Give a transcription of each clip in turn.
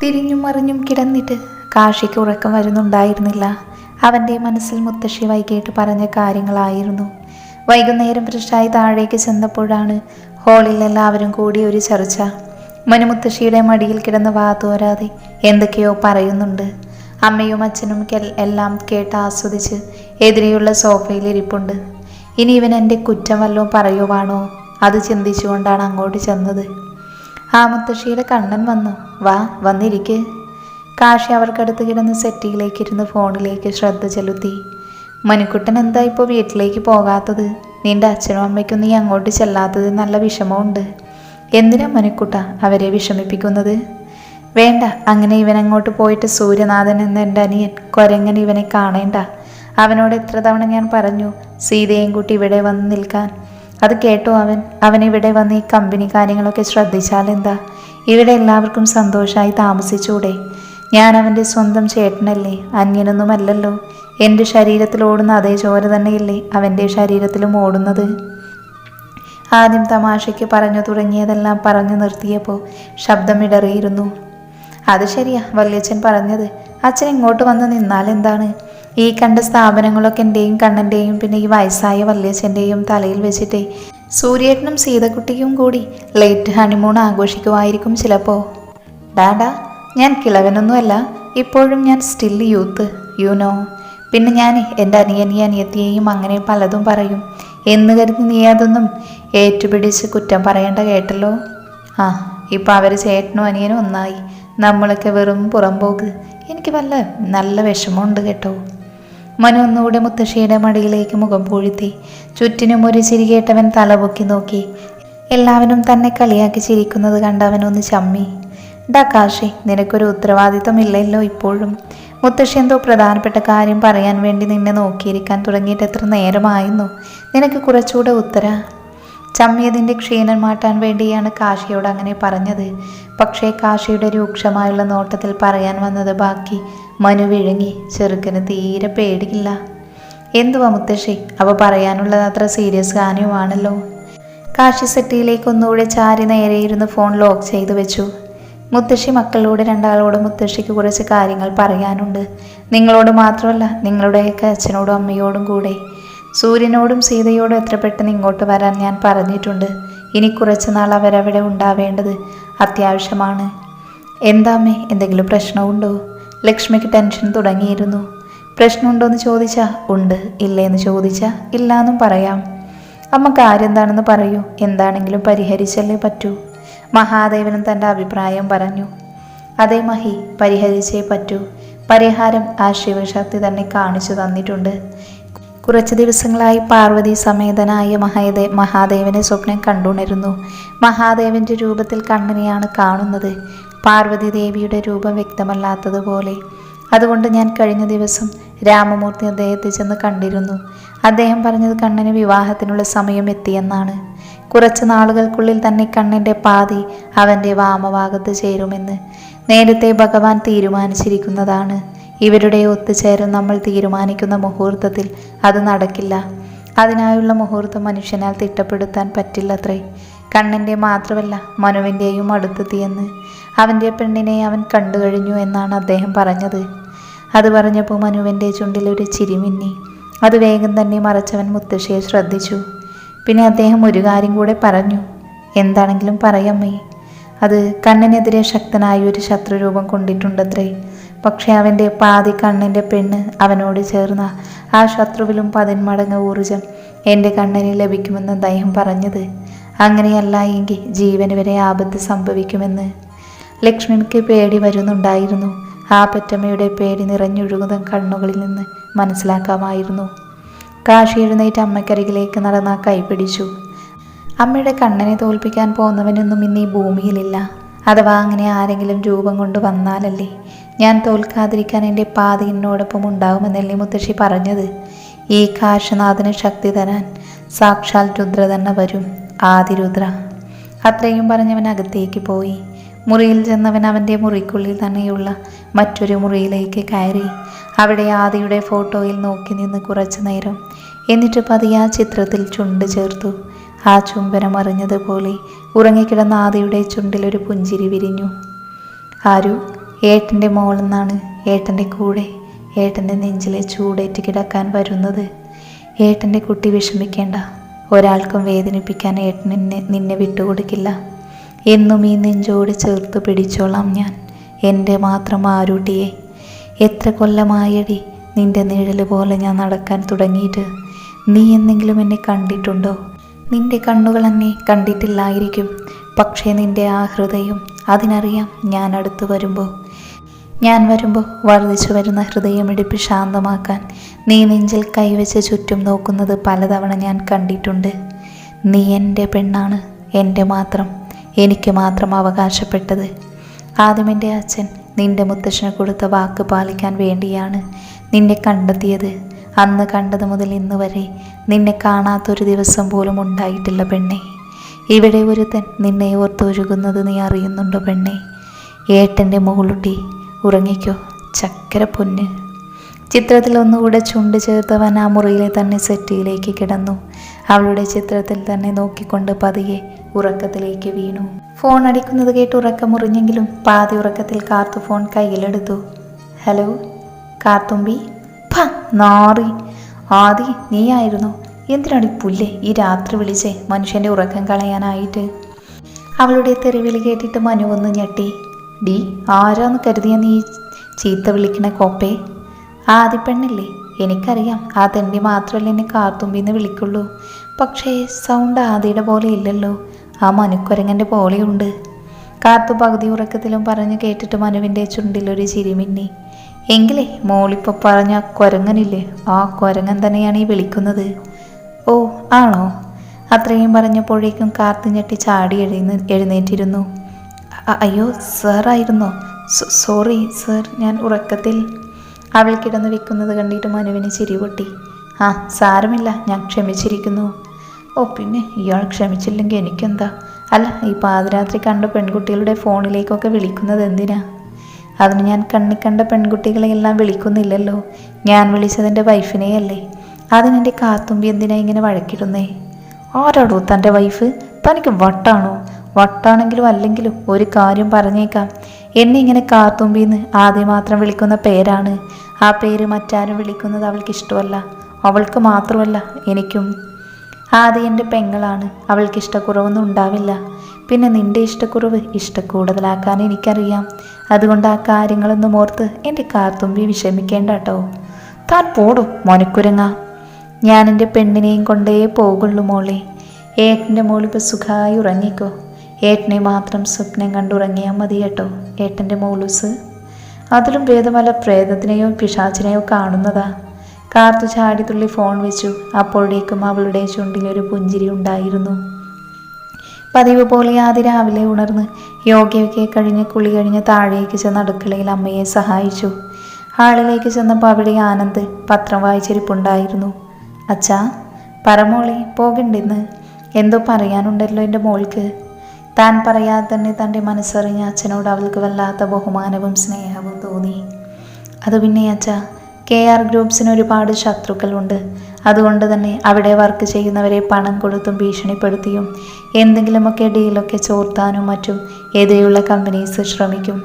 തിരിഞ്ഞും മറിഞ്ഞും കിടന്നിട്ട് കാശിക്ക് ഉറക്കം വരുന്നുണ്ടായിരുന്നില്ല. അവൻ്റെ മനസ്സിൽ മുത്തശ്ശി വൈകിട്ട് പറഞ്ഞ കാര്യങ്ങളായിരുന്നു. വൈകുന്നേരം ഫ്രഷായി താഴേക്ക് ചെന്നപ്പോഴാണ് ഹാളിൽ എല്ലാവരും കൂടി ഒരു ചർച്ച. മുത്തശ്ശിയുടെ മടിയിൽ കിടന്ന് വാതോരാതെ എന്തൊക്കെയോ പറയുന്നുണ്ട്. അമ്മയും അച്ഛനും എല്ലാം കേട്ട് ആസ്വദിച്ച് എതിരെയുള്ള സോഫയിൽ ഇരിപ്പുണ്ട്. ഇനി ഇവൻ എൻ്റെ കുറ്റം വല്ലതും പറയുവാണോ, അത് ചിന്തിച്ചുകൊണ്ടാണ് അങ്ങോട്ട് ചെന്നത്. ആ മുത്തശ്ശിയുടെ കണ്ണൻ വന്നു. വാ, വന്നിരിക്ക്. കാശി അവർക്കടുത്ത് കിടന്ന് സെറ്റിയിലേക്ക് ഇരുന്ന് ഫോണിലേക്ക് ശ്രദ്ധ ചെലുത്തി. മനുക്കുട്ടൻ എന്താ ഇപ്പോൾ വീട്ടിലേക്ക് പോകാത്തത്? നിന്റെ അച്ഛനും അമ്മയ്ക്കും നീ അങ്ങോട്ട് ചെല്ലാത്തത് നല്ല വിഷമമുണ്ട്. എന്തിനാ മനുക്കുട്ട അവരെ വിഷമിപ്പിക്കുന്നത്? വേണ്ട, അങ്ങനെ ഇവൻ അങ്ങോട്ട് പോയിട്ട് സൂര്യനാഥൻ എന്ന എൻ്റെ അനിയൻ കൊരങ്ങൻ ഇവനെ കാണേണ്ട. അവനോട് എത്ര തവണ ഞാൻ പറഞ്ഞു സീതയും കൂട്ടി ഇവിടെ വന്ന് നിൽക്കാൻ. അത് കേട്ടോ അവൻ ഇവിടെ വന്ന് ഈ കമ്പനി കാര്യങ്ങളൊക്കെ ശ്രദ്ധിച്ചാലെന്താ? ഇവിടെ എല്ലാവർക്കും സന്തോഷമായി താമസിച്ചൂടെ? ഞാൻ അവൻ്റെ സ്വന്തം ചേട്ടനല്ലേ, അന്യനൊന്നുമല്ലല്ലോ. എൻ്റെ ശരീരത്തിൽ ഓടുന്ന അതേ ചോര തന്നെയല്ലേ അവൻ്റെ ശരീരത്തിലും ഓടുന്നത്. ആദ്യം തമാശയ്ക്ക് പറഞ്ഞു തുടങ്ങിയതെല്ലാം പറഞ്ഞു നിർത്തിയപ്പോൾ ശബ്ദമിടറിയിരുന്നു. അത് ശരിയാ വല്യച്ഛൻ പറഞ്ഞത്. അച്ഛൻ ഇങ്ങോട്ട് വന്ന് നിന്നാലെന്താണ്? ഈ കണ്ട സ്ഥാപനങ്ങളൊക്കെ എൻ്റെയും കണ്ണൻ്റെയും പിന്നെ ഈ വയസ്സായ വല്യച്ഛൻ്റെയും തലയിൽ വെച്ചിട്ടേ സൂര്യേട്ടനും സീതക്കുട്ടിയും കൂടി ലേറ്റ് ഹണിമൂൺ ആഘോഷിക്കുമായിരിക്കും ചിലപ്പോൾ. ഡാഡാ, ഞാൻ കിളവനൊന്നുമല്ല, ഇപ്പോഴും ഞാൻ സ്റ്റിൽ യൂത്ത്, യുനോ. പിന്നെ ഞാൻ എൻ്റെ അനിയത്തിയെയും അങ്ങനെ പലതും പറയും എന്ന് കരുതി നീ അതൊന്നും ഏറ്റുപിടിച്ച് കുറ്റം പറയേണ്ട കേട്ടല്ലോ. ആ, ഇപ്പം അവർ ചേട്ടനും അനിയനും ഒന്നായി, നമ്മളൊക്കെ വെറും പുറംപോക്ക്. എനിക്ക് നല്ല വിഷമമുണ്ട് കേട്ടോ. മനു ഒന്നുകൂടെ മുത്തശ്ശിയുടെ മടിയിലേക്ക് മുഖം പൂഴ്ത്തി. ചുറ്റിനും ഒരു ചിരി കേട്ടവൻ തലപൊക്കി നോക്കി. എല്ലാവരും തന്നെ കളിയാക്കി ചിരിക്കുന്നത് കണ്ടവനൊന്ന് ചമ്മി. ഡാ കാശി, നിനക്കൊരു ഉത്തരവാദിത്വം ഇല്ലല്ലോ ഇപ്പോഴും. മുത്തശ്ശി എന്തോ പ്രധാനപ്പെട്ട കാര്യം പറയാൻ വേണ്ടി നിന്നെ നോക്കിയിരിക്കാൻ തുടങ്ങിയിട്ട് എത്ര നേരമായിരുന്നു. നിനക്ക് കുറച്ചുകൂടെ ചമ്മിയതിൻ്റെ ക്ഷീണം മാറ്റാൻ വേണ്ടിയാണ് കാശിയോട് അങ്ങനെ പറഞ്ഞത്. പക്ഷേ കാശിയുടെ രൂക്ഷമായുള്ള നോട്ടത്തിൽ പറയാൻ വന്നത് ബാക്കി മനു വിഴുങ്ങി. ചെറുക്കന് തീരെ പേടിയില്ല. എന്തുവാ മുത്തശ്ശി, അവ പറയാനുള്ളത് അത്ര സീരിയസ് കാര്യമാണല്ലോ. കാശി സെറ്റിയിലേക്ക് ഒന്നുകൂടെ ചാരി നേരെയിരുന്ന് ഫോൺ ലോക്ക് ചെയ്തു വെച്ചു. മുത്തശ്ശി മക്കളോട് രണ്ടാളോടും മുത്തശ്ശിക്ക് കുറച്ച് കാര്യങ്ങൾ പറയാനുണ്ട്. നിങ്ങളോട് മാത്രമല്ല, നിങ്ങളുടെയൊക്കെ അച്ഛനോടും അമ്മയോടും കൂടെ. സൂര്യനോടും സീതയോടും എത്ര പെട്ടെന്ന് ഇങ്ങോട്ട് വരാൻ ഞാൻ പറഞ്ഞിട്ടുണ്ട്. ഇനി കുറച്ച് നാൾ അവരവിടെ ഉണ്ടാവേണ്ടത് അത്യാവശ്യമാണ്. എന്താമ്മേ, എന്തെങ്കിലും പ്രശ്നമുണ്ടോ? ലക്ഷ്മിക്ക് ടെൻഷൻ തുടങ്ങിയിരുന്നു. പ്രശ്നമുണ്ടോയെന്ന് ചോദിച്ചാൽ ഉണ്ട്, ഇല്ലേന്ന് ചോദിച്ചാൽ ഇല്ലാന്നും പറയാം. അമ്മ കാര്യം എന്താണെന്ന് പറയൂ, എന്താണെങ്കിലും പരിഹരിച്ചല്ലേ പറ്റൂ. മഹാദേവനും തൻ്റെ അഭിപ്രായം പറഞ്ഞു. അതേ മഹി, പരിഹരിച്ചേ പറ്റൂ. പരിഹാരം ആ ശിവശക്തി തന്നെ കാണിച്ചു തന്നിട്ടുണ്ട്. കുറച്ച് ദിവസങ്ങളായി പാർവതി സമേതനായ മഹാദേവനെ സ്വപ്നം കണ്ടുണരുന്നു. മഹാദേവൻ്റെ രൂപത്തിൽ കണ്ണനെയാണ് കാണുന്നത്, പാർവതി ദേവിയുടെ രൂപം വ്യക്തമല്ലാത്തതുപോലെ. അതുകൊണ്ട് ഞാൻ കഴിഞ്ഞ ദിവസം രാമമൂർത്തി അദ്ദേഹത്തെ ചെന്ന് കണ്ടിരുന്നു. അദ്ദേഹം പറഞ്ഞത് കണ്ണന് വിവാഹത്തിനുള്ള സമയം എത്തിയെന്നാണ്. കുറച്ച് നാളുകൾക്കുള്ളിൽ തന്നെ കണ്ണൻ്റെ പാതി അവൻ്റെ വാമഭാഗത്ത് ചേരുമെന്ന് നേരത്തെ ഭഗവാൻ തീരുമാനിച്ചിരിക്കുന്നതാണ്. ഇവരുടെ ഒത്തുചേരൽ നമ്മൾ തീരുമാനിക്കുന്ന മുഹൂർത്തത്തിൽ അത് നടക്കില്ല. അതിനായുള്ള മുഹൂർത്തം മനുഷ്യനാൽ തിട്ടപ്പെടുത്താൻ പറ്റില്ലത്രേ. കണ്ണൻ്റെ മാത്രമല്ല മനുവിൻ്റെയും അടുത്തെത്തിയെന്ന്. അവൻ്റെ പെണ്ണിനെ അവൻ കണ്ടു കഴിഞ്ഞു എന്നാണ് അദ്ദേഹം പറഞ്ഞത്. അത് പറഞ്ഞപ്പോൾ മനുവിൻ്റെ ചുണ്ടിലൊരു ചിരിമിന്നി. അത് വേഗം തന്നെ മറച്ചവൻ മുത്തശ്ശിയെ ശ്രദ്ധിച്ചു. പിന്നെ അദ്ദേഹം ഒരു കാര്യം കൂടെ പറഞ്ഞു. എന്താണെങ്കിലും പറയമ്മേ. അത് കണ്ണിനെതിരെ ശക്തനായ ഒരു ശത്രുരൂപം കൊണ്ടിട്ടുണ്ടത്രേ. പക്ഷേ അവൻ്റെ പാതി കണ്ണിൻ്റെ പെണ്ണ് അവനോട് ചേർന്ന ആ ശത്രുവിലും 10 മടങ്ങ് ഊർജം എൻ്റെ കണ്ണിന് ലഭിക്കുമെന്ന് അദ്ദേഹം പറഞ്ഞത്. അങ്ങനെയല്ല എങ്കിൽ ജീവന് വരെ ആപത്ത് സംഭവിക്കുമെന്ന്. ലക്ഷ്മിക്ക് പേടി വരുന്നുണ്ടായിരുന്നു. ആ പെറ്റമ്മയുടെ പേടി നിറഞ്ഞൊഴുകുന്ന കണ്ണുകളിൽ നിന്ന് മനസ്സിലാക്കാമായിരുന്നു. കാശി എഴുന്നേറ്റ് അമ്മക്കരികിലേക്ക് നടന്ന കൈ പിടിച്ചു. അമ്മയുടെ കണ്ണനെ തോൽപ്പിക്കാൻ പോകുന്നവനൊന്നും ഇന്ന് ഈ ഭൂമിയിലില്ല. അഥവാ അങ്ങനെ ആരെങ്കിലും രൂപം കൊണ്ട് വന്നാലല്ലേ ഞാൻ തോൽക്കാതിരിക്കാൻ എൻ്റെ പാതി എന്നോടൊപ്പം ഉണ്ടാകുമെന്നല്ലേ മുത്തശ്ശി പറഞ്ഞത്. ഈ കാശനാഥന് ശക്തി തരാൻ സാക്ഷാൽ രുദ്ര തന്നെ വരും, ആദിരുദ്ര. അത്രയും പറഞ്ഞവൻ അകത്തേക്ക് പോയി. മുറിയിൽ ചെന്നവൻ അവൻ്റെ മുറിക്കുള്ളിൽ തന്നെയുള്ള മറ്റൊരു മുറിയിലേക്ക് കയറി. അവിടെ ആദിയുടെ ഫോട്ടോയിൽ നോക്കി നിന്ന് കുറച്ചു നേരം. എന്നിട്ട് പതിയെ ആ ചിത്രത്തിൽ ചുണ്ട് ചേർത്തു. ആ ചുംബനം അറിഞ്ഞതുപോലെ ഉറങ്ങിക്കിടന്ന ആദിയുടെ ചുണ്ടിലൊരു പുഞ്ചിരി വിരിഞ്ഞു. ആരു, ഏട്ടൻ്റെ മോളെന്നാണ് ഏട്ടൻ്റെ കൂടെ ഏട്ടൻ്റെ നെഞ്ചിലെ ചൂടേറ്റ് കിടക്കാൻ വരുന്നത്. ഏട്ടൻ്റെ കുട്ടി വിഷമിക്കേണ്ട, ഒരാൾക്കും വേദനിപ്പിക്കാൻ ഏട്ടൻ നിന്നെ വിട്ടുകൊടുക്കില്ല. എന്നും ഈ നെഞ്ചോട് ചേർത്ത് പിടിച്ചോളാം ഞാൻ, എൻ്റെ മാത്രം ആരൂട്ടിയെ. എത്ര കൊല്ലമായടി നിന്റെ നിഴൽ പോലെ ഞാൻ നടക്കാൻ തുടങ്ങിയിട്ട്. നീ എന്തെങ്കിലും എന്നെ കണ്ടിട്ടുണ്ടോ? നിന്റെ കണ്ണുകൾ എന്നെ കണ്ടിട്ടില്ലായിരിക്കും, പക്ഷേ നിന്റെ ആ ഹൃദയം അതിനറിയാം. ഞാൻ വരുമ്പോൾ വർദ്ധിച്ചു വരുന്ന ഹൃദയമിടിപ്പ് ശാന്തമാക്കാൻ നീ നെഞ്ചിൽ കൈവച്ച് ചുറ്റും നോക്കുന്നത് പലതവണ ഞാൻ കണ്ടിട്ടുണ്ട്. നീ എൻ്റെ പെണ്ണാണ്, എൻ്റെ മാത്രം, എനിക്ക് മാത്രം അവകാശപ്പെട്ടത്. ആദ്യം എൻ്റെ അച്ഛൻ നിന്റെ മുത്തശ്ശന് കൊടുത്ത വാക്ക് പാലിക്കാൻ വേണ്ടിയാണ് നിന്നെ കണ്ടെത്തിയത്. അന്ന് കണ്ടത് മുതൽ ഇന്ന് വരെ നിന്നെ കാണാത്തൊരു ദിവസം പോലും ഉണ്ടായിട്ടില്ല പെണ്ണെ. ഇവിടെ ഒരുത്തൻ നിന്നെ ഓർത്തൊഴുകുന്നത് നീ അറിയുന്നുണ്ടോ പെണ്ണെ? ഏട്ടൻ്റെ മോളുട്ടി, ഉറങ്ങിക്കോ ചക്കര പൊന്ന്. ചിത്രത്തിൽ ഒന്നുകൂടെ ചുണ്ട് ചേർത്തവൻ ആ മുറിയിലെ തന്നെ സെറ്റിയിലേക്ക് കിടന്നു. അവളുടെ ചിത്രത്തിൽ തന്നെ നോക്കിക്കൊണ്ട് പതിയെ ഉറക്കത്തിലേക്ക് വീണു. ഫോൺ അടിക്കുന്നത് കേട്ട് ഉറക്കം മുറിഞ്ഞെങ്കിലും പാതി ഉറക്കത്തിൽ കാർത്തു ഫോൺ കയ്യിലെടുത്തു. ഹലോ കാർത്തുമ്പി. നാറി, ആദി നീയായിരുന്നോ? എന്തിനാണ് ഈ പുല്ലേ ഈ രാത്രി വിളിച്ചേ മനുഷ്യൻ്റെ ഉറക്കം കളയാനായിട്ട്? അവളുടെ തെറിവിളി കേട്ടിട്ട് മനു ഒന്ന് ഞെട്ടി. ഡി ആരാന്ന് കരുതിയ നീ ചീത്ത വിളിക്കണ കോപ്പേ? ആദി പെണ്ണല്ലേ? എനിക്കറിയാം, ആ തെണ്ടി മാത്രമല്ല എന്നെ കാർത്തുമ്പിന്ന് വിളിക്കുള്ളൂ. പക്ഷേ സൗണ്ട് ആദിയുടെ പോലെ ഇല്ലല്ലോ, ആ മനുക്കുരങ്ങൻ്റെ പോലെയുണ്ട്. കാർത്തു പകുതി ഉറക്കത്തിലും പറഞ്ഞു കേട്ടിട്ട് മനുവിൻ്റെ ചുണ്ടിലൊരു ചിരിമിന്നി. എങ്കിലേ മോളിപ്പോൾ പറഞ്ഞ കുരങ്ങനില്ലേ, ആ കുരങ്ങൻ തന്നെയാണ് ഈ വിളിക്കുന്നത്. ഓ ആണോ? അത്രയും പറഞ്ഞപ്പോഴേക്കും കാർത്ത് ഞെട്ടി ചാടി എഴുന്നേറ്റിരുന്നു. അയ്യോ സാറായിരുന്നോ? സോറി സാർ, ഞാൻ ഉറക്കത്തിൽ. അവൾ കിടന്നു വെക്കുന്നത് കണ്ടിട്ട് മനുവിന് ചിരി പൊട്ടി. ആ സാരമില്ല, ഞാൻ ക്ഷമിച്ചിരിക്കുന്നു. ഓ പിന്നെ ഇയാൾ ക്ഷമിച്ചില്ലെങ്കിൽ എനിക്കെന്താ? അല്ല, ഈ പാതിരാത്രി കണ്ട പെൺകുട്ടികളുടെ ഫോണിലേക്കൊക്കെ വിളിക്കുന്നത് എന്തിനാ? അതിന് ഞാൻ കണ്ട പെൺകുട്ടികളെയെല്ലാം വിളിക്കുന്നില്ലല്ലോ, ഞാൻ വിളിച്ചതെൻ്റെ വൈഫിനെയല്ലേ. അതിനെൻ്റെ കാത്തുമ്പി എന്തിനാ ഇങ്ങനെ വഴക്കിടുന്നേ? ആരാടോ തൻ്റെ വൈഫ്? തനിക്ക് വട്ടാണോ? വട്ടാണെങ്കിലും അല്ലെങ്കിലും ഒരു കാര്യം പറഞ്ഞേക്കാം, എന്നെ ഇങ്ങനെ കാത്തുമ്പിന്ന് ആദ്യം മാത്രം വിളിക്കുന്ന പേരാണ്. ആ പേര് മറ്റാരും വിളിക്കുന്നത് അവൾക്ക് ഇഷ്ടമല്ല. അവൾക്ക് മാത്രമല്ല എനിക്കും. ആദ്യം എൻ്റെ പെങ്ങളാണ്, അവൾക്ക് ഇഷ്ടക്കുറവൊന്നും ഉണ്ടാവില്ല. പിന്നെ നിൻ്റെ ഇഷ്ടക്കുറവ് ഇഷ്ടക്കൂടുതലാക്കാൻ എനിക്കറിയാം. അതുകൊണ്ട് ആ കാര്യങ്ങളൊന്നും ഓർത്ത് എൻ്റെ കാത്തുമ്പി വിഷമിക്കേണ്ട കേട്ടോ. താൻ പോടും മനുക്കുരങ്ങ. ഞാൻ എൻ്റെ പെണ്ണിനെയും കൊണ്ടേ പോകുള്ളൂ മോളെ. ഏട്ടൻ്റെ മോളിപ്പോൾ സുഖമായി ഉറങ്ങിക്കോ. ഏട്ടനെ മാത്രം സ്വപ്നം കണ്ടുറങ്ങിയാൽ മതി കേട്ടോ ഏട്ടൻ്റെ മോളൂസ്. അതിലും ഭേദമല്ല പ്രേതത്തിനെയോ പിശാചിനെയോ കാണുന്നതാ. കാർത്തു ചാടിത്തുള്ളി ഫോൺ വെച്ചു. അപ്പോഴേക്കും അവളുടെ ചുണ്ടിലൊരു പുഞ്ചിരി ഉണ്ടായിരുന്നു. പതിവ് പോലെ ആദ്യ രാവിലെ ഉണർന്ന് യോഗയൊക്കെ കഴിഞ്ഞ് കുളി കഴിഞ്ഞ് താഴേക്ക് ചെന്ന് അടുക്കളയിൽ അമ്മയെ സഹായിച്ചു. ഹാളിലേക്ക് ചെന്നപ്പോൾ അവിടെ ആനന്ദ് പത്രം വായിച്ചിരിപ്പുണ്ടായിരുന്നു. അച്ഛാ പരമോളെ പോകണ്ടെന്ന് എന്തോ പറയാനുണ്ടല്ലോ എൻ്റെ മോൾക്ക്. താൻ പറയാതെ തന്നെ തൻ്റെ മനസ്സറിഞ്ഞ അച്ഛനോട് അവൾക്ക് വല്ലാത്ത ബഹുമാനവും സ്നേഹവും തോന്നി. അത് പിന്നെ അച്ഛാ, KR ഗ്രൂപ്പ്സിന് ഒരുപാട് ശത്രുക്കളുണ്ട്. അതുകൊണ്ട് തന്നെ അവിടെ വർക്ക് ചെയ്യുന്നവരെ പണം കൊടുത്തും ഭീഷണിപ്പെടുത്തിയും എന്തെങ്കിലുമൊക്കെ ഡീലൊക്കെ ചോർത്താനും മറ്റും എതിരെയുള്ള കമ്പനീസ് ശ്രമിക്കും.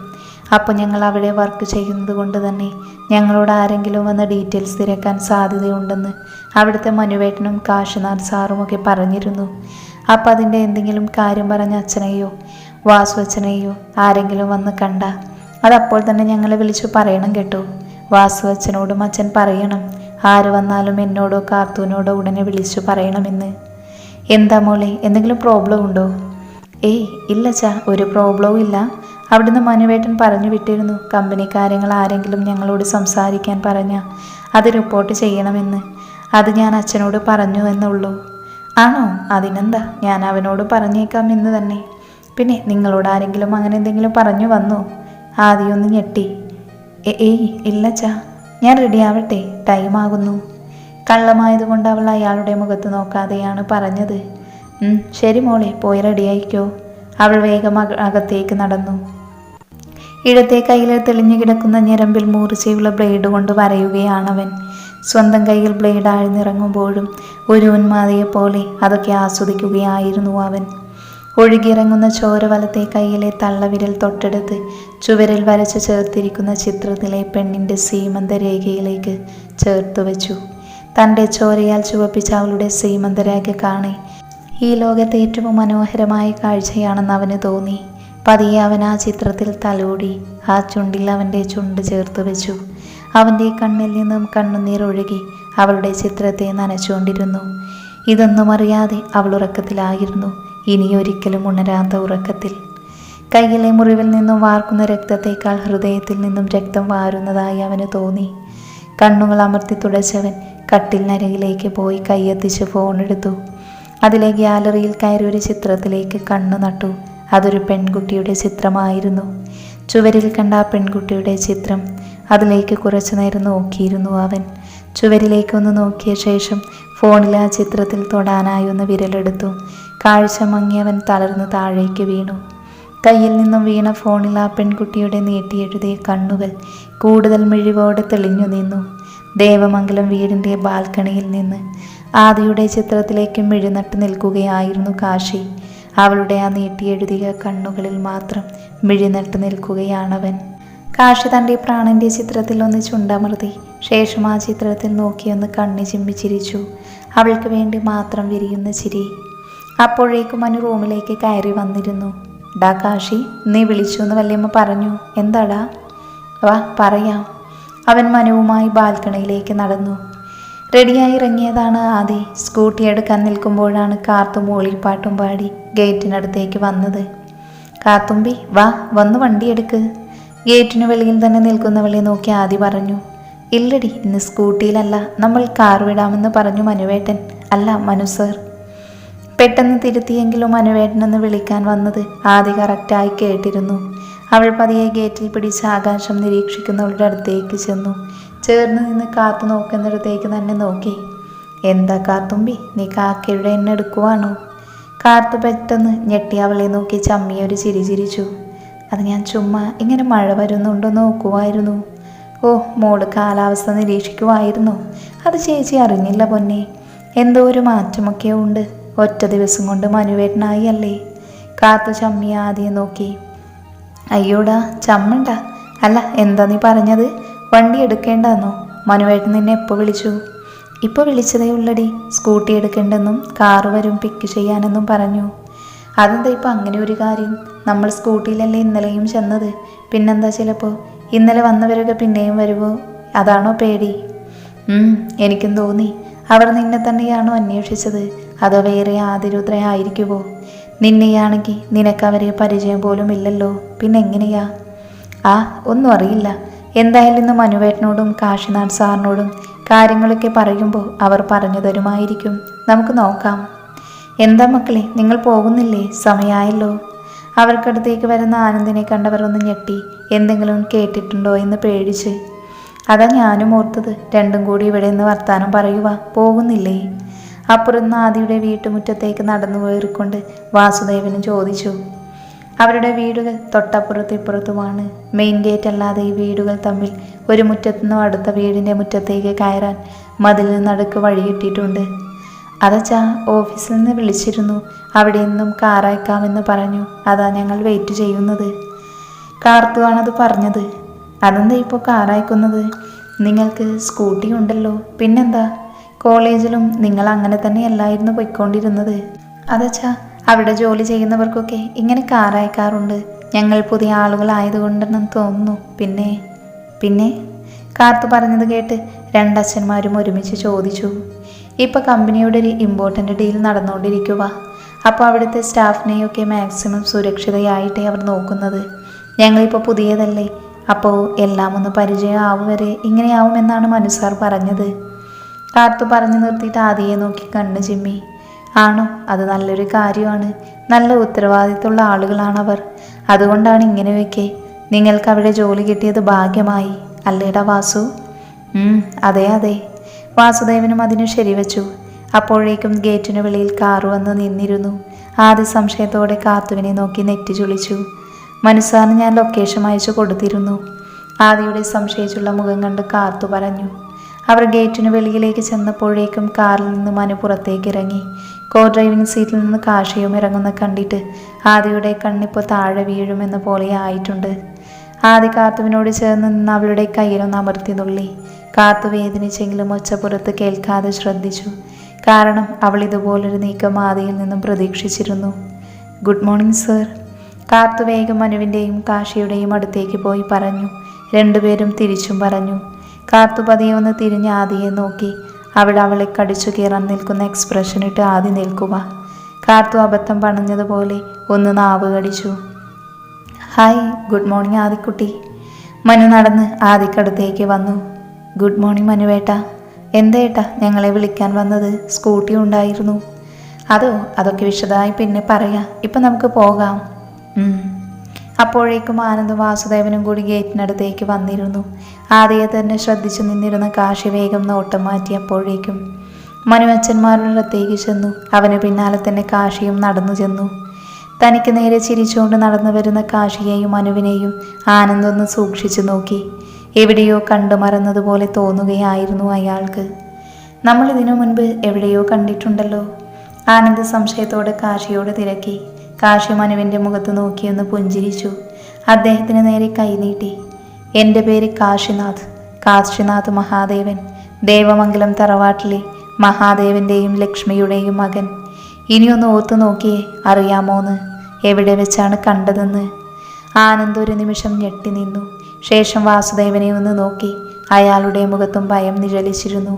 അപ്പോൾ ഞങ്ങൾ അവിടെ വർക്ക് ചെയ്യുന്നത് കൊണ്ട് തന്നെ ഞങ്ങളോട് ആരെങ്കിലും വന്ന് ഡീറ്റെയിൽസ് തിരക്കാൻ സാധ്യതയുണ്ടെന്ന് അവിടുത്തെ മനുവേട്ടനും കാശിനാഥ് സാറുമൊക്കെ പറഞ്ഞിരുന്നു. അപ്പം അതിൻ്റെ എന്തെങ്കിലും കാര്യം പറഞ്ഞ അച്ഛനെയോ വാസു അച്ഛനെയോ ആരെങ്കിലും വന്ന് കണ്ട അതപ്പോൾ തന്നെ ഞങ്ങളെ വിളിച്ചു പറയണം കേട്ടോ. വാസു അച്ഛനോടും അച്ഛൻ പറയണം, ആര് വന്നാലും എന്നോടോ കാർത്തൂനോടോ ഉടനെ വിളിച്ചു പറയണമെന്ന്. എന്താ മോളെ, എന്തെങ്കിലും പ്രോബ്ലം ഉണ്ടോ? ഏയ് ഇല്ലച്ചാ, ഒരു പ്രോബ്ലവും ഇല്ല. അവിടുന്ന് മനുവേട്ടൻ പറഞ്ഞു വിട്ടിരുന്നു, കമ്പനി കാര്യങ്ങൾ ആരെങ്കിലും ഞങ്ങളോട് സംസാരിക്കാൻ പറഞ്ഞാൽ അത് റിപ്പോർട്ട് ചെയ്യണമെന്ന്. അത് ഞാൻ അച്ഛനോട് പറഞ്ഞു എന്നുള്ളൂ. ആണോ? അതിനെന്താ, ഞാൻ അവനോട് പറഞ്ഞേക്കാം എന്ന് തന്നെ. പിന്നെ നിങ്ങളോട് ആരെങ്കിലും അങ്ങനെ എന്തെങ്കിലും പറഞ്ഞു വന്നോ? ആദ്യമൊന്ന് ഞെട്ടി. ഏയ് ഇല്ലച്ചാ, ഞാൻ റെഡി ആവട്ടെ, ടൈമാകുന്നു. കള്ളമായതുകൊണ്ട് അവൾ അയാളുടെ മുഖത്ത് നോക്കാതെയാണ് പറഞ്ഞത്. ശരി മോളെ, പോയി റെഡിയായിക്കോ. അവൾ വേഗം അകത്തേക്ക് നടന്നു. ഇടത്തെ കയ്യിൽ തെളിഞ്ഞു കിടക്കുന്ന ഞരമ്പിൽ മൂർച്ചയുള്ള ബ്ലേഡ് കൊണ്ട് വരയുകയാണവൻ. സ്വന്തം കയ്യിൽ ബ്ലേഡ് ആഴ്ന്നിറങ്ങുമ്പോഴും ഒരു ഉന്മാതിയെ പോലെ അതൊക്കെ ആസ്വദിക്കുകയായിരുന്നു അവൻ. ഒഴുകിയിറങ്ങുന്ന ചോര വലത്തെ കൈയിലെ തള്ളവിരൽ തൊട്ടെടുത്ത് ചുവരിൽ വരച്ചു ചേർത്തിരിക്കുന്ന ചിത്രത്തിലെ പെണ്ണിൻ്റെ സീമന്തരേഖയിലേക്ക് ചേർത്തു വെച്ചു. തൻ്റെ ചോരയാൽ ചുവപ്പിച്ച അവളുടെ സീമന്തരേഖ കാണെ ഈ ലോകത്തെ ഏറ്റവും മനോഹരമായ കാഴ്ചയാണെന്ന് അവന് തോന്നി. പതിയെ അവൻ ആ ചിത്രത്തിൽ തലോടി ആ ചുണ്ടിൽ അവൻ്റെ ചുണ്ട് ചേർത്ത് വെച്ചു. അവൻ്റെ കണ്ണിൽ നിന്നും കണ്ണുനീർ ഒഴുകി അവളുടെ ചിത്രത്തെ നനച്ചുകൊണ്ടിരുന്നു. ഇതൊന്നും അറിയാതെ അവൾ ഉറക്കത്തിലായിരുന്നു, ഇനിയൊരിക്കലും ഉണരാത്ത ഉറക്കത്തിൽ. കയ്യിലെ മുറിവിൽ നിന്നും വാർക്കുന്ന രക്തത്തേക്കാൾ ഹൃദയത്തിൽ നിന്നും രക്തം വാരുന്നതായി അവന് തോന്നി. കണ്ണുകൾ അമർത്തി തുടച്ചവൻ കട്ടിലിനരികിലേക്ക് പോയി കൈയെത്തിച്ച് ഫോണെടുത്തു. അതിലെ ഗ്യാലറിയിൽ കയറി ഒരു ചിത്രത്തിലേക്ക് കണ്ണു നട്ടു. അതൊരു പെൺകുട്ടിയുടെ ചിത്രമായിരുന്നു. ചുവരിൽ കണ്ട ആ പെൺകുട്ടിയുടെ ചിത്രം, അതിലേക്ക് കുറച്ചു നേരം നോക്കിയിരുന്നു അവൻ. ചുവരിലേക്കൊന്ന് നോക്കിയ ശേഷം ഫോണിൽ ആ ചിത്രത്തിൽ തൊടാനായി ഒന്ന് വിരലെടുത്തു. കാഴ്ച മങ്ങിയവൻ തളർന്ന് താഴേക്ക് വീണു. കയ്യിൽ നിന്നും വീണ ഫോണിൽ ആ പെൺകുട്ടിയുടെ നീട്ടിയെഴുതിയ കണ്ണുകൾ കൂടുതൽ മിഴിവോടെ തെളിഞ്ഞു നിന്നു. ദേവമംഗലം വീടിൻ്റെ ബാൽക്കണിയിൽ നിന്ന് ആദിയുടെ ചിത്രത്തിലേക്ക് മിഴിനട്ട് നിൽക്കുകയായിരുന്നു കാശി. അവളുടെ ആ നീട്ടിയെഴുതിയ കണ്ണുകളിൽ മാത്രം മിഴിനട്ട് നിൽക്കുകയാണവൻ. കാശി തൻ്റെ പ്രാണൻ്റെ ചിത്രത്തിൽ ഒന്ന് ചുണ്ടമർത്തി ശേഷം ആ ചിത്രത്തിൽ നോക്കിയൊന്ന് കണ്ണി ചിമ്മി ചിരിച്ചു. അവൾക്ക് വേണ്ടി മാത്രം വിരിയുന്ന ചിരി. അപ്പോഴേക്കും മനു റൂമിലേക്ക് കയറി വന്നിരുന്നു. ഡാ കാശി, നീ വിളിച്ചു എന്ന് വല്യമ്മ പറഞ്ഞു. എന്താടാ? വാ പറയാം. അവൻ മനുവുമായി ബാൽക്കണിയിലേക്ക് നടന്നു. റെഡിയായി ഇറങ്ങിയതാണ് ആദി. സ്കൂട്ടി എടുക്കാൻ നിൽക്കുമ്പോഴാണ് കാർത്തു മൂളിപ്പാട്ടും പാടി ഗേറ്റിനടുത്തേക്ക് വന്നത്. കാത്തുമ്പി വാ, വന്ന് വണ്ടിയെടുക്ക്. ഗേറ്റിന് വെളിയിൽ തന്നെ നിൽക്കുന്നവളെ നോക്കി ആദി പറഞ്ഞു. ഇല്ലടി, ഇന്ന് സ്കൂട്ടിയിലല്ല, നമ്മൾ കാർ വിടാമെന്ന് പറഞ്ഞു മനുവേട്ടൻ. അല്ല മനു സർ. പെട്ടെന്ന് തിരുത്തിയെങ്കിലും മനുവേട്ടനെന്ന് വിളിക്കാൻ വന്നത് ആദി കറക്റ്റായി കേട്ടിരുന്നു. അവൾ പതിയെ ഗേറ്റിൽ പിടിച്ച് ആകാശം നിരീക്ഷിക്കുന്നവളുടെ അടുത്തേക്ക് ചെന്നു. ചേർന്ന് നിന്ന് കാത്തു നോക്കുന്നിടത്തേക്ക് തന്നെ നോക്കി. എന്താ കാത്തുമ്പി, നീ കാക്കയുടെ എണ്ണ എടുക്കുവാണോ? കാത്തു പെട്ടെന്ന് ഞെട്ടി അവളെ നോക്കി ചമ്മിയൊരു ചിരി ചിരിച്ചു. അത് ഞാൻ ചുമ്മാ ഇങ്ങനെ മഴ വരുന്നുണ്ടോ നോക്കുമായിരുന്നു. ഓ, മോള് കാലാവസ്ഥ നിരീക്ഷിക്കുമായിരുന്നു. അത് ചേച്ചി അറിഞ്ഞില്ല പൊന്നെ. എന്തോ ഒരു മാറ്റമൊക്കെ ഉണ്ട്. ഒറ്റ ദിവസം കൊണ്ട് മനുവേട്ടനായി അല്ലേ? കാത്തു ചമ്മി ആദ്യം നോക്കി. അയ്യോടാ ചമ്മണ്ട. അല്ല, എന്താ നീ പറഞ്ഞത്? വണ്ടി എടുക്കേണ്ടെന്നോ? മനുവേട്ടൻ നിന്നെ എപ്പോൾ വിളിച്ചു? ഇപ്പോൾ വിളിച്ചതേ ഉള്ളടി. സ്കൂട്ടി എടുക്കേണ്ടെന്നും കാറ് വരും പിക്ക് ചെയ്യാനെന്നും പറഞ്ഞു. അതെന്താ ഇപ്പം അങ്ങനെ ഒരു കാര്യം? നമ്മൾ സ്കൂട്ടിയിലല്ലേ ഇന്നലെയും ചെന്നത്. പിന്നെന്താ ചിലപ്പോൾ ഇന്നലെ വന്നവരൊക്കെ പിന്നെയും വരുമോ? അതാണോ പേടി? എനിക്കും തോന്നി. അവർ നിന്നെ തന്നെയാണോ അന്വേഷിച്ചത്? അതോ വേറെ ആതിരുദ്രയായിരിക്കുമോ? നിന്നെയാണെങ്കിൽ നിനക്കവരെ പരിചയം പോലും ഇല്ലല്ലോ, പിന്നെ എങ്ങനെയാ? ഒന്നും അറിയില്ല. എന്തായാലും ഇന്ന് മനുവേട്ടനോടും കാശിനാഥ് സാറിനോടും കാര്യങ്ങളൊക്കെ പറയുമ്പോൾ അവർ പറഞ്ഞു തരുമായിരിക്കും. നമുക്ക് നോക്കാം. എന്താ മക്കളെ, നിങ്ങൾ പോകുന്നില്ലേ? സമയമായല്ലോ. അവർക്കടുത്തേക്ക് വരുന്ന ആനന്ദിനെ കണ്ടവർ ഒന്ന് ഞെട്ടി. എന്തെങ്കിലും കേട്ടിട്ടുണ്ടോ എന്ന് പേടിച്ച്. അതാ ഞാനും ഓർത്തത്. രണ്ടും കൂടി ഇവിടെ നിന്ന് വർത്താനം പറയുക. പോകുന്നില്ലേ? അപ്പുറത്ത് ആദിയുടെ വീട്ടുമുറ്റത്തേക്ക് നടന്നു കയറിക്കൊണ്ട് വാസുദേവനും ചോദിച്ചു. അവരുടെ വീടുകൾ തൊട്ടപ്പുറത്തും ഇപ്പുറത്തുമാണ്. മെയിൻ ഗേറ്റ് അല്ലാതെ ഈ വീടുകൾ തമ്മിൽ ഒരു മുറ്റത്തുനിന്നും അടുത്ത വീടിൻ്റെ മുറ്റത്തേക്ക് കയറാൻ മതിലിന് നടുക്ക് വഴിയിട്ടിട്ടുണ്ട്. അതച്ചാ, ഓഫീസിൽ നിന്ന് വിളിച്ചിരുന്നു. അവിടെ നിന്നും കാർ അയക്കാമെന്ന് പറഞ്ഞു. അതാ ഞങ്ങൾ വെയിറ്റ് ചെയ്യുന്നത്. കാർത്തുവാണത് പറഞ്ഞത്. അതെന്താ ഇപ്പോൾ കാർ അയക്കുന്നത്? നിങ്ങൾക്ക് സ്കൂട്ടി ഉണ്ടല്ലോ, പിന്നെന്താ? കോളേജിലും നിങ്ങൾ അങ്ങനെ തന്നെ അല്ലായിരുന്നു പോയിക്കൊണ്ടിരുന്നത്. അതച്ചാ, അവിടെ ജോലി ചെയ്യുന്നവർക്കൊക്കെ ഇങ്ങനെ കാർ അയക്കാറുണ്ട്. ഞങ്ങൾ പുതിയ ആളുകളായതുകൊണ്ടെന്ന് തോന്നുന്നു. പിന്നെ കാർത്തു പറഞ്ഞത് കേട്ട് രണ്ടച്ഛന്മാരും ഒരുമിച്ച് ചോദിച്ചു. ഇപ്പോൾ കമ്പനിയുടെ ഒരു ഇമ്പോർട്ടൻ്റ് ഡീൽ നടന്നുകൊണ്ടിരിക്കുക. അപ്പോൾ അവിടുത്തെ സ്റ്റാഫിനെയൊക്കെ മാക്സിമം സുരക്ഷിതയായിട്ടേ അവർ നോക്കുന്നത്. ഞങ്ങളിപ്പോൾ പുതിയതല്ലേ, അപ്പോൾ എല്ലാം ഒന്ന് പരിചയം ആവും വരെ ഇങ്ങനെയാവുമെന്നാണ് മനു സാർ പറഞ്ഞത്. കാർത്തു പറഞ്ഞു നിർത്തിയിട്ട് ആദിയെ നോക്കി കണ്ണ് ചിമ്മി. ആണോ? അത് നല്ലൊരു കാര്യമാണ്. നല്ല ഉത്തരവാദിത്തമുള്ള ആളുകളാണവർ. അതുകൊണ്ടാണ് ഇങ്ങനെയൊക്കെ. നിങ്ങൾക്ക് അവിടെ ജോലി കിട്ടിയത് ഭാഗ്യമായി അല്ലേടാ വാസു? അതെ. വാസുദേവനും അതിനു ശരിവെച്ചു. അപ്പോഴേക്കും ഗേറ്റിന് വെളിയിൽ കാറ് വന്ന് നിന്നിരുന്നു. ആദ്യ സംശയത്തോടെ കാത്തുവിനെ നോക്കി നെറ്റി ചുളിച്ചു. മനസ്സാറിന് ഞാൻ ലൊക്കേഷൻ അയച്ചു കൊടുത്തിരുന്നു. ആദിയുടെ സംശയിച്ചുള്ള മുഖം കണ്ട് കാർത്തു പറഞ്ഞു. അവർ ഗേറ്റിന് വെളിയിലേക്ക് ചെന്നപ്പോഴേക്കും കാറിൽ നിന്ന് മനു പുറത്തേക്ക് ഇറങ്ങി. കോ ഡ്രൈവിംഗ് സീറ്റിൽ നിന്ന് കാശിയും ഇറങ്ങുന്ന കണ്ടിട്ട് ആദിയുടെ കണ്ണിപ്പോൾ താഴെ വീഴുമെന്ന പോലെ ആയിട്ടുണ്ട്. ആദി കാത്തുവിനോട് ചേർന്ന് നിന്ന് അവളുടെ കയ്യിലൊന്ന് അമർത്തി നുള്ളി. കാത്തു വേദനിച്ചെങ്കിലും ഒച്ച പുറത്ത് കേൾക്കാതെ ശ്രദ്ധിച്ചു. കാരണം അവൾ ഇതുപോലൊരു നീക്കം ആദിയിൽ നിന്നും പ്രതീക്ഷിച്ചിരുന്നു. Good morning sir. കാത്തു വേഗം മനുവിൻ്റെയും കാശിയുടെയും അടുത്തേക്ക് പോയി പറഞ്ഞു. രണ്ടുപേരും തിരിച്ചും പറഞ്ഞു. കാത്തു പതിയെ ഒന്ന് തിരിഞ്ഞ് ആദിയെ നോക്കി. അവിടെ അവളെ കടിച്ചു കീറാൻ നിൽക്കുന്ന എക്സ്പ്രഷൻ ഇട്ട് ആദി നിൽക്കുക. കാത്തു അബദ്ധം പണഞ്ഞതുപോലെ ഒന്ന് നാവ് കടിച്ചു. ഹായ്, ഗുഡ് മോർണിംഗ് ആദിക്കുട്ടി. മനു നടന്ന് ആദിക്കടുത്തേക്ക് വന്നു. ഗുഡ് മോർണിംഗ് മനുവേട്ട. എന്താ ഏട്ടാ ഞങ്ങളെ വിളിക്കാൻ വന്നത്? സ്കൂട്ടി ഉണ്ടായിരുന്നു. അതൊക്കെ വിശദമായി പിന്നെ പറയാം. ഇപ്പം നമുക്ക് പോകാം. അപ്പോഴേക്കും ആനന്ദും വാസുദേവനും കൂടി ഗേറ്റിനടുത്തേക്ക് വന്നിരുന്നു. ആദ്യയെ തന്നെ ശ്രദ്ധിച്ചു നിന്നിരുന്ന കാശി വേഗം നോട്ടം മാറ്റിയപ്പോഴേക്കും മനു അച്ഛന്മാരുടെ അടുത്തേക്ക് ചെന്നു. അവന് പിന്നാലെ തന്നെ കാശിയും നടന്നു ചെന്നു. തനിക്ക് നേരെ ചിരിച്ചുകൊണ്ട് നടന്നു വരുന്ന കാശിയെയും മനുവിനെയും ആനന്ദൊന്ന് സൂക്ഷിച്ചു നോക്കി. എവിടെയോ കണ്ടു മറന്നതുപോലെ തോന്നുകയായിരുന്നു അയാൾക്ക്. നമ്മൾ ഇതിനു മുൻപ് എവിടെയോ കണ്ടിട്ടുണ്ടല്ലോ. ആനന്ദ് സംശയത്തോടെ കാശിയോട് തിരക്കി. കാശി മനുവിൻ്റെ മുഖത്ത് നോക്കിയൊന്ന് പുഞ്ചിരിച്ചു. അദ്ദേഹത്തിന് നേരെ കൈനീട്ടി. എൻ്റെ പേര് കാശിനാഥ്, കാശിനാഥ് മഹാദേവൻ. ദേവമംഗലം തറവാട്ടിലെ മഹാദേവൻ്റെയും ലക്ഷ്മിയുടെയും മകൻ. ഇനിയൊന്ന് ഓർത്തു നോക്കിയേ അറിയാമോന്ന്, എവിടെ വെച്ചാണ് കണ്ടതെന്ന്. ആനന്ദ് ഒരു നിമിഷം ഞെട്ടി നിന്നു. ശേഷം വാസുദേവനെ ഒന്ന് നോക്കി. അയാളുടെ മുഖത്തും ഭയം നിഴലിച്ചിരുന്നു.